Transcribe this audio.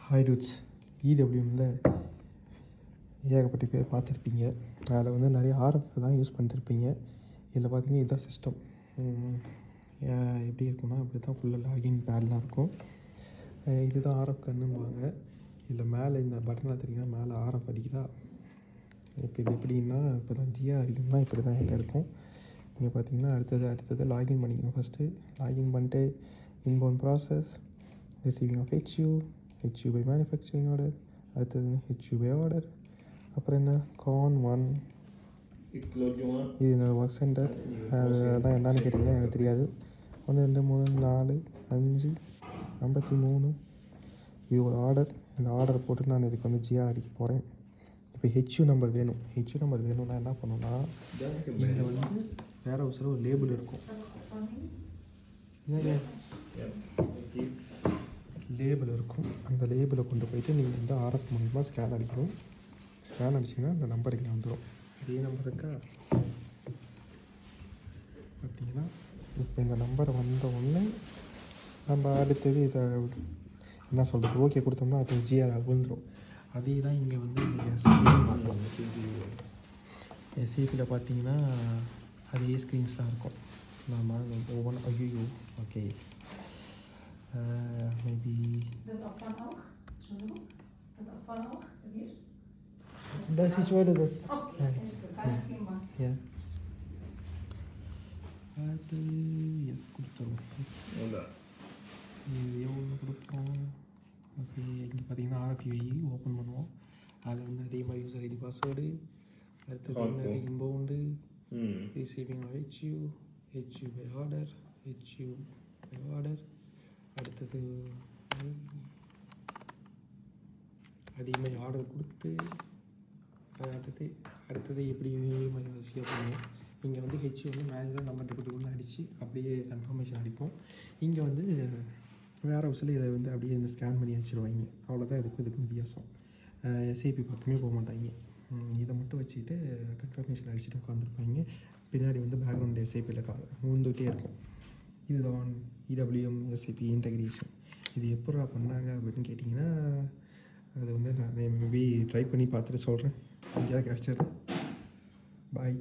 Hi dudes, இடபிள்யூஎம்மில் ஏகப்பட்ட பேர் பார்த்துருப்பீங்க. அதில் வந்து நிறைய ஆர்எஃப்லாம் யூஸ் பண்ணிட்டுருப்பீங்க. இதில் பார்த்தீங்கன்னா இதுதான் சிஸ்டம். எப்படி இருக்குன்னா இப்படி தான் ஃபுல்லாக லாகின் பேட்லாம் இருக்கும். இதுதான் ஆர்எஃப் கன்னுவாங்க. இதில் மேலே இந்த பட்டனில் தெரியுங்கன்னா மேலே ஆர்எஃப் அடிக்குதா. இப்போ இது எப்படின்னா இப்போ தான் ஜிஆர் அடிக்கணும்னா இப்படி தான் என்கிட்ட இருக்கும். இங்கே பார்த்தீங்கன்னா அடுத்தது லாகின் பண்ணிக்கணும். ஃபஸ்ட்டு லாகின் பண்ணிட்டு inbound process, receiving of HU by manufacturing order, அடுத்தது ஹெச்யூ பை ஆர்டர், அப்புறம் என்ன con1. இது என்னோடய ஒர்க் சென்டர். அதெல்லாம் என்னன்னு கேட்டிங்கன்னா எனக்கு தெரியாது. 1 2 3 4 5 53. இது ஒரு ஆர்டர். இந்த ஆர்டரை போட்டு நான் இதுக்கு வந்து ஜிஆர் அடிக்க போகிறேன். இப்போ ஹெச்யூ நம்பர் வேணும்னா என்ன பண்ணணும்னா இங்கே வந்து வேறு ஒரு லேபிள் இருக்கும். லேபிள் இருக்கும். அந்த லேபிளை கொண்டு போயிட்டு நீங்கள் வந்து ஆர்எஃப் மூலிமா ஸ்கேன் அடிக்கணும். ஸ்கேன் அடிச்சிங்கன்னா அந்த நம்பர் இங்கே வந்துடும். இதே நம்பர் இருக்கா பார்த்தீங்கன்னா. இப்போ இந்த நம்பர் வந்த உடனே நம்ம அடுத்தது இதை என்ன சொல்கிறது ஓகே கொடுத்தோம்னா அது ஜிஆர் விழுந்துடும். அதே தான் இங்கே வந்து நீங்கள் எஸ்சிபியில் பார்க்கலாம். எஸ்சிபியில் பார்த்தீங்கன்னா அதே ஸ்க்ரீன்ஸ்லாம் இருக்கும். நம்ம ஒவ்வொன்று ஐயோ okay maybe das ist heute das ja அது எஸ் கொடுத்துருவோம். இது எவ்வளோ கொடுப்போம். ஓகே இங்கே பார்த்தீங்கன்னா ஆர்எஃப்யூஐ ஓப்பன் பண்ணுவோம். அதில் வந்து அதே மாதிரி யூசர் ஐடி பாஸ்வேர்டு, அடுத்தது வந்து இன்பவுண்டு, ரிசீவிங் ஹெச்யூ பை ஆர்டர், அடுத்தது அதே மாதிரி ஆர்டர் கொடுத்து அடுத்தது எப்படி மாதிரி வசதியாக பண்ணுவோம். இங்கே வந்து ஹெச்யூ வந்து மேனுவலாக நம்ம டிக்கெட்டுக்குள்ளே அடித்து அப்படியே கன்ஃபர்மேஷன் அடிப்போம். இங்கே வந்து வேறு ஹவுஸில் இதை வந்து அப்படியே இந்த ஸ்கேன் பண்ணி வச்சுருவாங்க. அவ்வளோதான் இதுக்கும் வித்தியாசம். எஸ்ஐபி பக்கமே போக மாட்டாங்க. இதை மட்டும் வச்சுக்கிட்டு கன்ஃபர்மேஷன் அடிச்சுட்டு உட்காந்துருப்பாங்க. பின்னாடி வந்து பேக்ரவுண்ட் எஸ்ஐபியில் வந்துகிட்டே இருக்கும். இதுதான் இடபிள்யூஎம் எஸ்ஐபி இன்டெகிரேஷன். இது எப்படா பண்ணாங்க அப்படின்னு கேட்டிங்கன்னா அது வந்து நான் மேபி ட்ரை பண்ணி பார்த்துட்டு சொல்கிறேன். எங்கேயாவது கிடச்சிடுறேன். பாய்.